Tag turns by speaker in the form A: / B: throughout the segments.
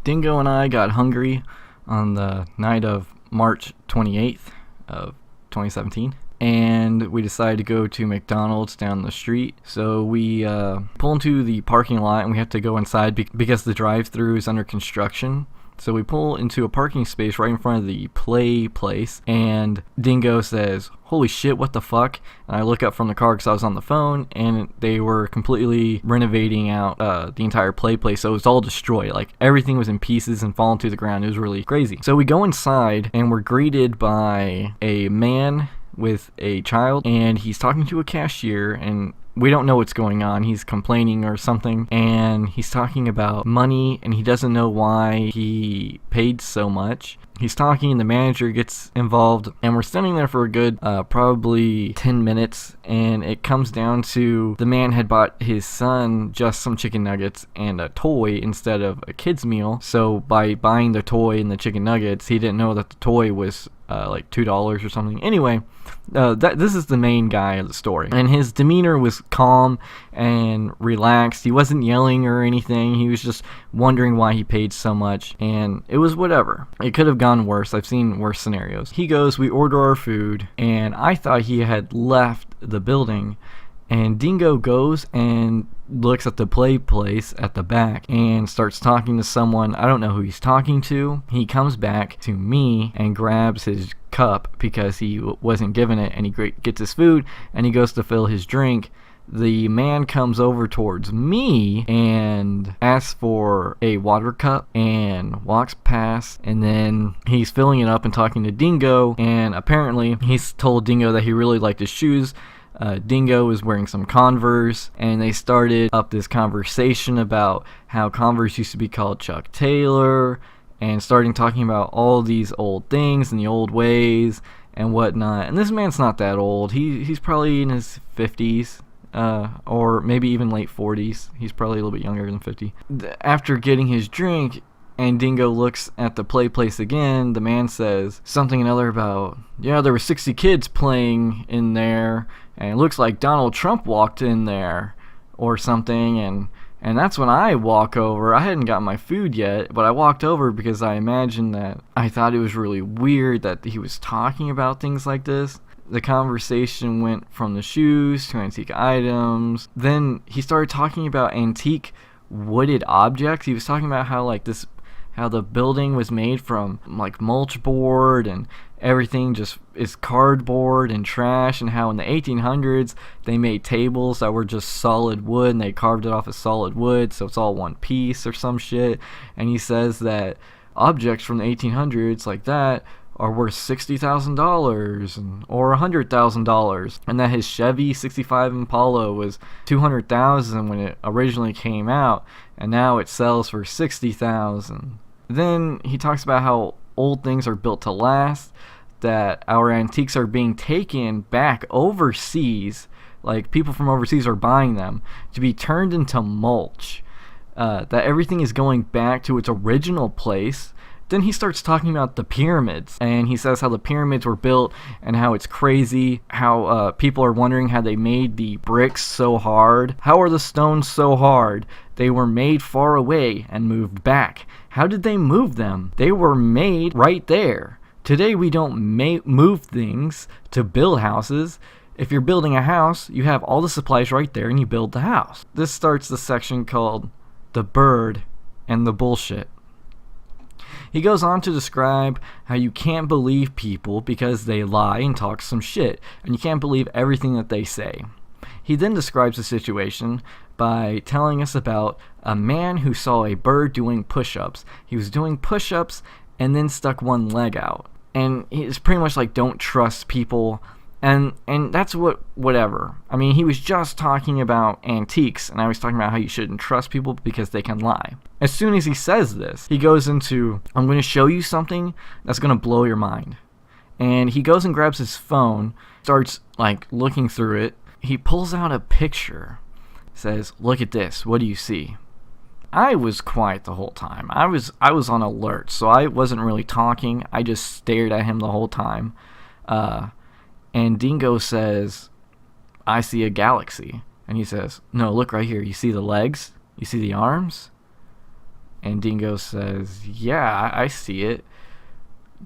A: Dingo and I got hungry on the night of March 28th of 2017, and we decided to go to McDonald's down the street. So we pull into the parking lot, and we have to go inside because the drive-thru is under construction. So we pull into a parking space right in front of the play place, and Dingo says, "Holy shit, what the fuck?" And I look up from the car because I was on the phone, and they were completely renovating out the entire play place, so it was all destroyed. Like, everything was in pieces and falling to the ground. It was really crazy. So we go inside, and we're greeted by a man with a child, and he's talking to a cashier, and we don't know what's going on. He's complaining or something, and he's talking about money, and he doesn't know why he paid so much. He's talking, and the manager gets involved, and we're standing there for a good probably 10 minutes, and it comes down to the man had bought his son just some chicken nuggets and a toy instead of a kid's meal. So by buying the toy and the chicken nuggets, he didn't know that the toy was like $2 or something. Anyway, this is the main guy of the story, and his demeanor was calm and relaxed. He wasn't yelling or anything. He was just wondering why he paid so much, and it was whatever. It could have gone worse. I've seen worse scenarios. He goes, we order our food, and I thought he had left the building, and Dingo goes and looks at the play place at the back and starts talking to someone. I don't know who he's talking to. He comes back to me and grabs his cup because he wasn't given it, and he gets his food, and he goes to fill his drink. The man comes over towards me and asks for a water cup and walks past, and then he's filling it up and talking to Dingo, and apparently he's told Dingo that he really liked his shoes. Dingo was wearing some Converse, and they started up this conversation about how Converse used to be called Chuck Taylor, and starting talking about all these old things and the old ways and whatnot. And this man's not that old. He's probably in his 50s, or maybe even late 40s. He's probably a little bit younger than 50. After getting his drink, and Dingo looks at the play place again, the man says something another about, yeah, there were 60 kids playing in there, and it looks like Donald Trump walked in there or something, and that's when I walk over. I hadn't gotten my food yet, but I walked over because I imagined that I thought it was really weird that he was talking about things like this. The conversation went from the shoes to antique items. Then he started talking about antique wooded objects. He was talking about how the building was made from like mulch board, and everything just is cardboard and trash, and how in the 1800s they made tables that were just solid wood, and they carved it off of solid wood, so it's all one piece or some shit. And he says that objects from the 1800s like that are worth $60,000 or $100,000, and that his Chevy 65 Impala was $200,000 when it originally came out, and now it sells for $60,000. Then he talks about how old things are built to last, that our antiques are being taken back overseas, like people from overseas are buying them, to be turned into mulch, that everything is going back to its original place. Then he starts talking about the pyramids, and he says how the pyramids were built and how it's crazy, how people are wondering how they made the bricks so hard. How are the stones so hard? They were made far away and moved back. How did they move them? They were made right there. Today we don't move things to build houses. If you're building a house, you have all the supplies right there and you build the house. This starts the section called The Bird and the Bullshit. He goes on to describe how you can't believe people because they lie and talk some shit, and you can't believe everything that they say. He then describes the situation by telling us about a man who saw a bird doing push-ups. He was doing push-ups and then stuck one leg out. And it's pretty much like, don't trust people. And that's whatever. I mean, he was just talking about antiques, and I was talking about how you shouldn't trust people because they can lie. As soon as he says this, he goes into, I'm going to show you something that's going to blow your mind. And he goes and grabs his phone, starts like looking through it. He pulls out a picture, says, look at this, what do you see? I was quiet the whole time. I was on alert, so I wasn't really talking. I just stared at him the whole time. And Dingo says, I see a galaxy. And he says, no, look right here. You see the legs? You see the arms? And Dingo says, yeah, I see it.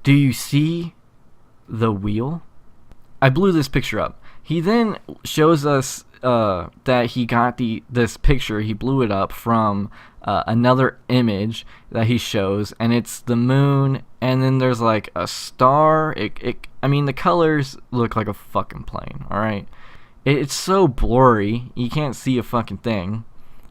A: Do you see the wheel? I blew this picture up. He then shows us that he got this picture. He blew it up from another image that he shows, and it's the moon, and then there's like a star. I mean, the colors look like a fucking plane, alright? It's so blurry, you can't see a fucking thing.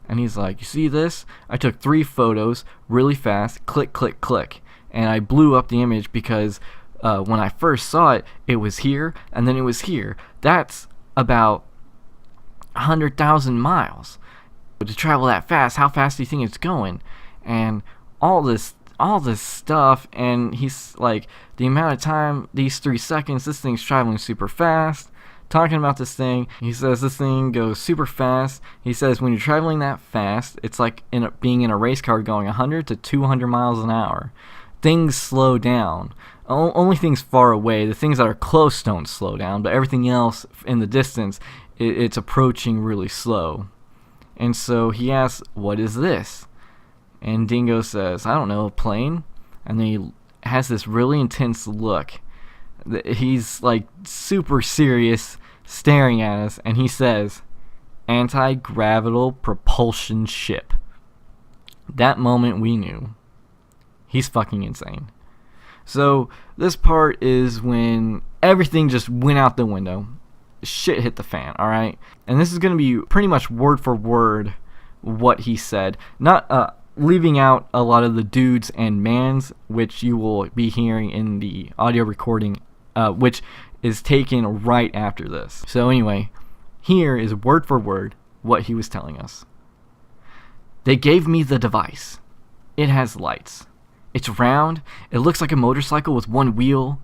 A: And he's like, you see this? I took 3 photos really fast, click, click, click. And I blew up the image because when I first saw it, it was here, and then it was here. That's about 100,000 miles. But to travel that fast, how fast do you think it's going? And all this stuff, and he's like, the amount of time, these 3 seconds, this thing's traveling super fast. Talking about this thing, he says this thing goes super fast. He says when you're traveling that fast, it's like being in a race car going 100 to 200 miles an hour. Things slow down. Only things far away, the things that are close don't slow down, but everything else in the distance, it's approaching really slow. And so he asks, what is this? And Dingo says, I don't know, a plane? And then he has this really intense look. He's like super serious, staring at us, and he says, anti-gravital propulsion ship. That moment we knew he's fucking insane. So this part is when everything just went out the window. Shit hit the fan, alright? And this is going to be pretty much word for word what he said. Not leaving out a lot of the dudes and mans, which you will be hearing in the audio recording, which is taken right after this. So anyway, here is word for word what he was telling us. They gave me the device. It has lights. It's round. It looks like a motorcycle with 1 wheel.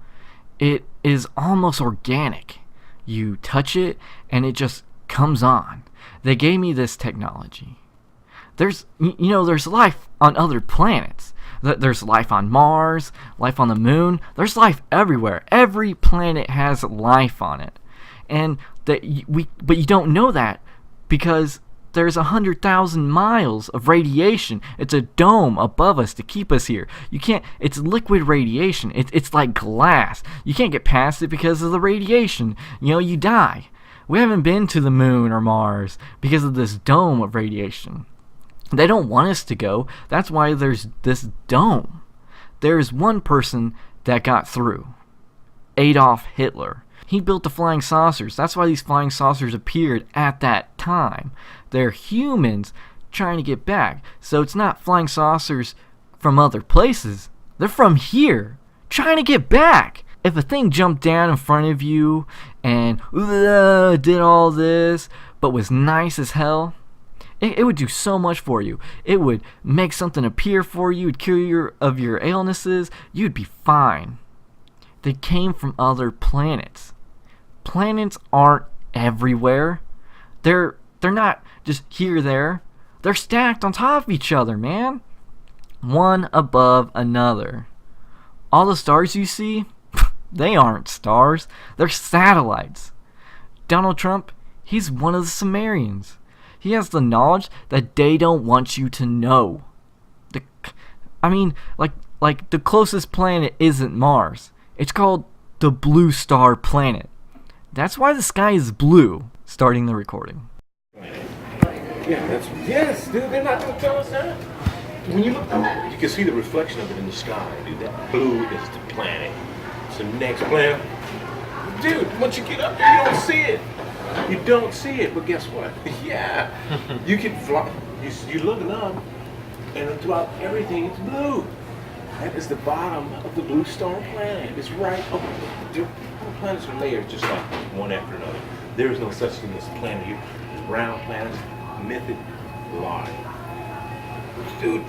A: It is almost organic. You touch it and it just comes on. They gave me this technology. There's life on other planets. There's life on Mars, life on the moon. There's life everywhere. Every planet has life on it. But you don't know that because there's 100,000 miles of radiation. It's a dome above us to keep us here. It's liquid radiation. It's like glass. You can't get past it because of the radiation. You die. We haven't been to the moon or Mars because of this dome of radiation. They don't want us to go. That's why there's this dome. There's one person that got through. Adolf Hitler. He built the flying saucers. That's why these flying saucers appeared at that time. They're humans trying to get back. So it's not flying saucers from other places. They're from here, trying to get back. If a thing jumped down in front of you and did all this, but was nice as hell, it would do so much for you. It would make something appear for you. It would cure you of your illnesses. You'd be fine. They came from other planets. Planets aren't everywhere. They're not just here, there. They're stacked on top of each other, man. One above another. All the stars you see, they aren't stars. They're satellites. Donald Trump, he's one of the Sumerians. He has the knowledge that they don't want you to know. Like the closest planet isn't Mars. It's called the blue star planet. That's why the sky is blue. Starting the recording.
B: Yes, dude, they're not going to tell us that. When you look, you can see the reflection of it in the sky, dude. That blue is the planet. It's the next planet. Dude, once you get up there, you don't see it. You don't see it, but guess what? Yeah, you can fly. You're looking up, and throughout everything, it's blue. That is the bottom of the blue star planet. It's right up. The planets are layered just like one after another. There is no such thing as a planet here. Round planets, mythic lie. Dude,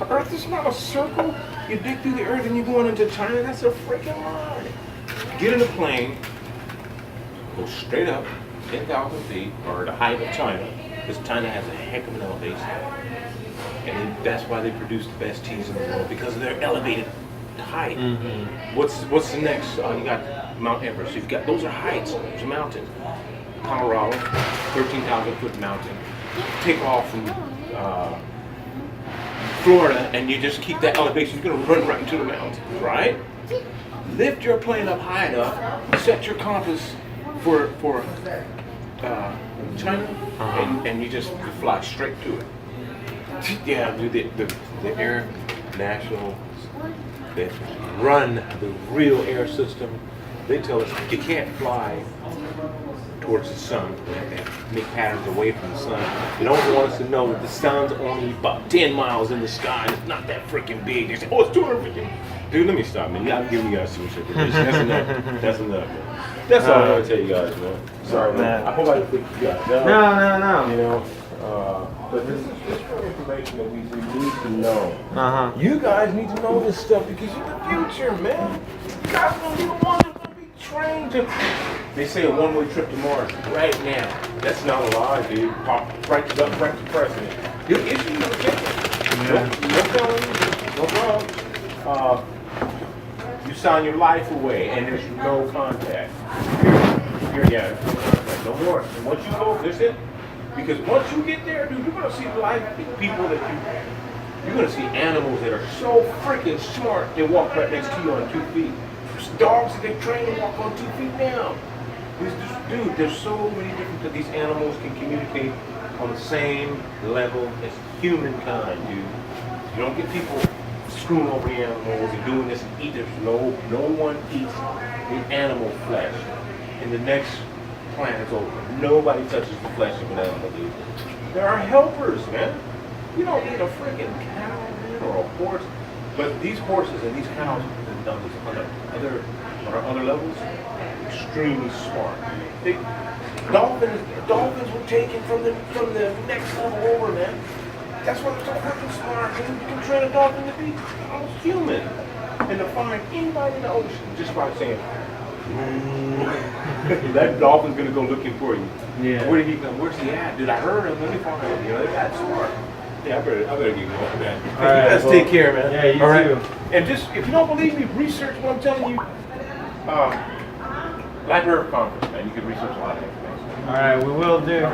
B: Earth is not a circle. You dig through the Earth and you're going into China. That's a freaking lie. Get in a plane, go straight up, 10,000 feet, or the height of China, because China has a heck of an elevation. And that's why they produce the best cheese in the world, because of their elevated height. Mm-hmm. What's the next? You got Mount Everest. You've got, those are heights. There's a mountain. Colorado, 13,000 foot mountain. Take off from Florida and you just keep that elevation, you're gonna run right into the mountains, right? Lift your plane up high enough, set your compass for China, and you just fly straight to it. Yeah, dude, the Air National, they run the real air system. They tell us you can't fly towards the sun, make patterns away from the sun. They don't want us to know that the sun's only about 10 miles in the sky and it's not that freaking big. They say, oh, it's 250. Dude, let me stop, man. I'm giving you guys too much information. That's enough. That's enough, man. That's all I want to tell you guys, man. Sorry, man. I hope I didn't freak you guys out.
C: No.
B: You know, but this is real information that we need to know. You guys need to know this stuff because you're the future, man. You guys don't even want to be trained to. They say a one-way trip to Mars right now. That's not a lie, dude. Pop right to the president. Dude, issue you a ticket. No felony, no drugs. You sign your life away, and there's no contact. Yeah, no contact, no more. And once you go, that's it. Because once you get there, dude, you're gonna see life people that you're gonna see animals that are so freaking smart. They walk right next to you on 2 feet. There's dogs that they train to walk on 2 feet now. Dude, there's so many different that these animals can communicate on the same level as humankind, dude. You don't get people screwing over the animals and doing this and eat. There's no one eats the animal flesh. And the next planet's over. Nobody touches the flesh of an animal, dude. There are helpers, man. You don't need a freaking cow, man, or a horse. But these horses and these cows and donkeys on other levels, extremely smart. Dolphins were taken from the next level over, man. That's why they're so freaking smart. Man. You can train a dolphin to be almost human and to find anybody in the ocean just by saying, that dolphin's gonna go looking for you.
C: Yeah.
B: Where did he come? Where's he at? Dude, I heard him. Let me find him. You know, they're that smart. Yeah, I better get going, man. Hey,
C: All right,
B: you guys
C: well,
B: take care, man.
C: Yeah, you
B: all right?
C: too.
B: And just, if you don't believe me, research what I'm telling you. Library of Congress, man. You can research a lot of information.
C: All right, we will do.